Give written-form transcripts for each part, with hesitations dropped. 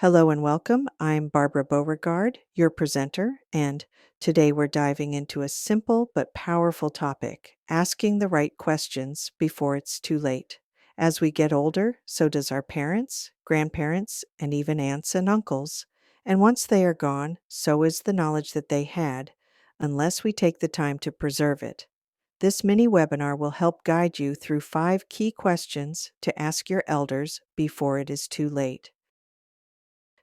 Hello and welcome. I'm Barbara Beauregard, your presenter, and today we're diving into a simple but powerful topic, asking the right questions before it's too late. As we get older, so does our parents, grandparents, and even aunts and uncles. And once they are gone, so is the knowledge that they had, unless we take the time to preserve it. This mini webinar will help guide you through 5 key questions to ask your elders before it is too late.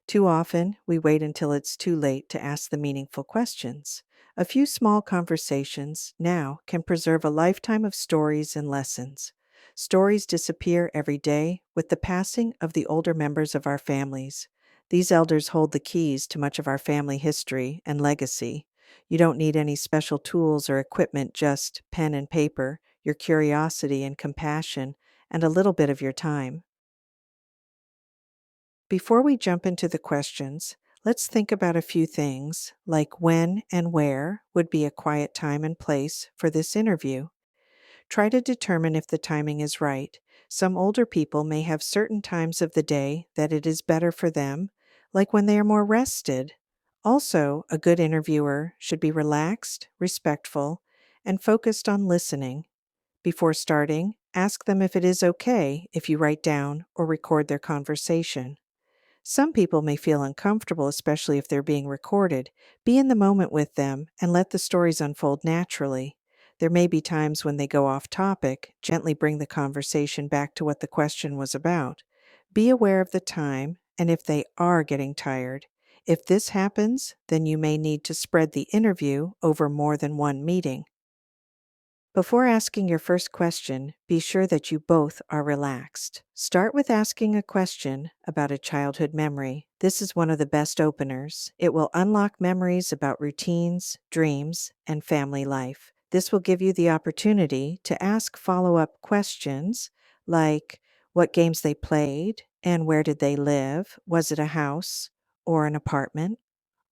Too often, we wait until it's too late to ask the meaningful questions. A few small conversations now can preserve a lifetime of stories and lessons. Stories disappear every day with the passing of the older members of our families. These elders hold the keys to much of our family history and legacy. You don't need any special tools or equipment, just pen and paper, your curiosity and compassion, and a little bit of your time. Before we jump into the questions, let's think about a few things, like when and where would be a quiet time and place for this interview. Try to determine if the timing is right. Some older people may have certain times of the day that it is better for them, like when they are more rested. Also, a good interviewer should be relaxed, respectful, and focused on listening. Before starting, ask them if it is okay if you write down or record their conversation. Some people may feel uncomfortable, especially if they're being recorded. Be in the moment with them and let the stories unfold naturally. There may be times when they go off topic. Gently bring the conversation back to what the question was about. Be aware of the time and if they are getting tired. If this happens, then you may need to spread the interview over more than one meeting. Before asking your first question, be sure that you both are relaxed. Start with asking a question about a childhood memory. This is one of the best openers. It will unlock memories about routines, dreams, and family life. This will give you the opportunity to ask follow-up questions like what games they played and where did they live? Was it a house or an apartment?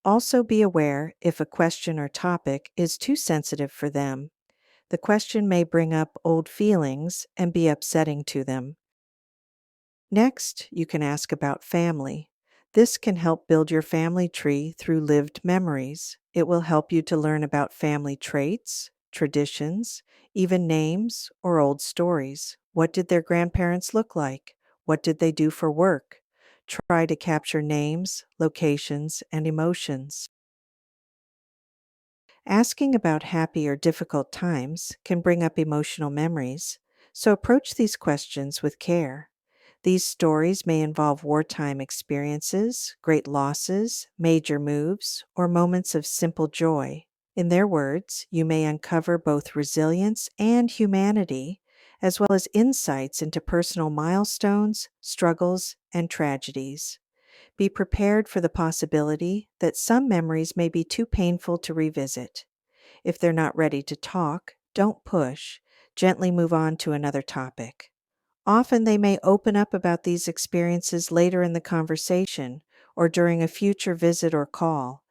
Also be aware if a question or topic is too sensitive for them. The question may bring up old feelings and be upsetting to them. Next, you can ask about family. This can help build your family tree through lived memories. It will help you to learn about family traits, traditions, even names or old stories. What did their grandparents look like? What did they do for work? Try to capture names, locations, and emotions. Asking about happy or difficult times can bring up emotional memories, so approach these questions with care. These stories may involve wartime experiences, great losses, major moves, or moments of simple joy. In their words, you may uncover both resilience and humanity, as well as insights into personal milestones, struggles, and tragedies. Be prepared for the possibility that some memories may be too painful to revisit. If they're not ready to talk, don't push. Gently move on to another topic. Often they may open up about these experiences later in the conversation or during a future visit or call.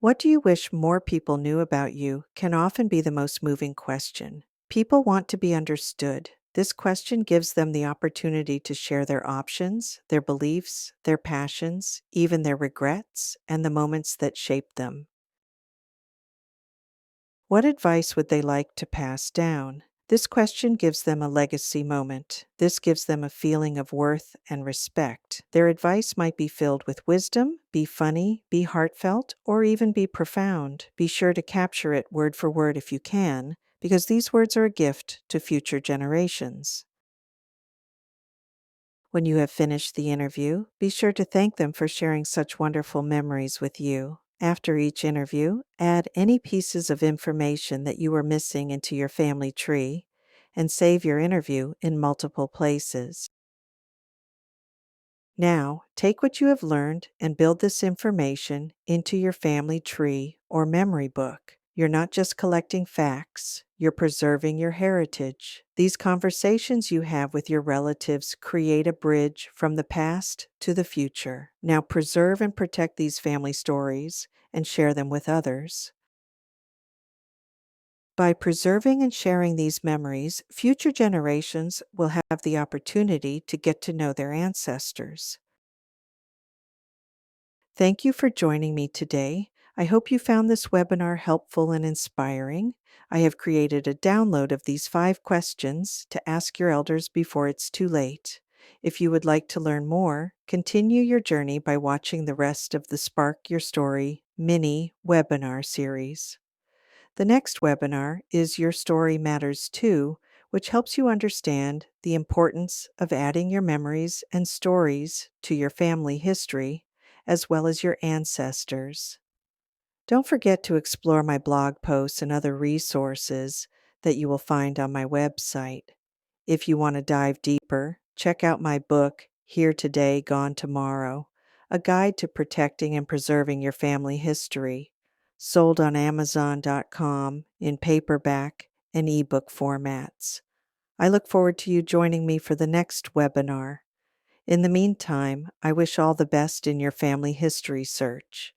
What do you wish more people knew about you can often be the most moving question. People want to be understood. This question gives them the opportunity to share their options, their beliefs, their passions, even their regrets, and the moments that shaped them. What advice would they like to pass down? This question gives them a legacy moment. This gives them a feeling of worth and respect. Their advice might be filled with wisdom, be funny, be heartfelt, or even be profound. Be sure to capture it word for word if you can, because these words are a gift to future generations. When you have finished the interview, be sure to thank them for sharing such wonderful memories with you. After each interview, add any pieces of information that you were missing into your family tree and save your interview in multiple places. Now, take what you have learned and build this information into your family tree or memory book. You're not just collecting facts, you're preserving your heritage. These conversations you have with your relatives create a bridge from the past to the future. Now preserve and protect these family stories and share them with others. By preserving and sharing these memories, future generations will have the opportunity to get to know their ancestors. Thank you for joining me today. I hope you found this webinar helpful and inspiring. I have created a download of these 5 questions to ask your elders before it's too late. If you would like to learn more, continue your journey by watching the rest of the Spark Your Story mini webinar series. The next webinar is Your Story Matters Too, which helps you understand the importance of adding your memories and stories to your family history, as well as your ancestors. Don't forget to explore my blog posts and other resources that you will find on my website. If you want to dive deeper, check out my book, Here Today, Gone Tomorrow, a guide to protecting and preserving your family history, sold on Amazon.com in paperback and ebook formats. I look forward to you joining me for the next webinar. In the meantime, I wish all the best in your family history search.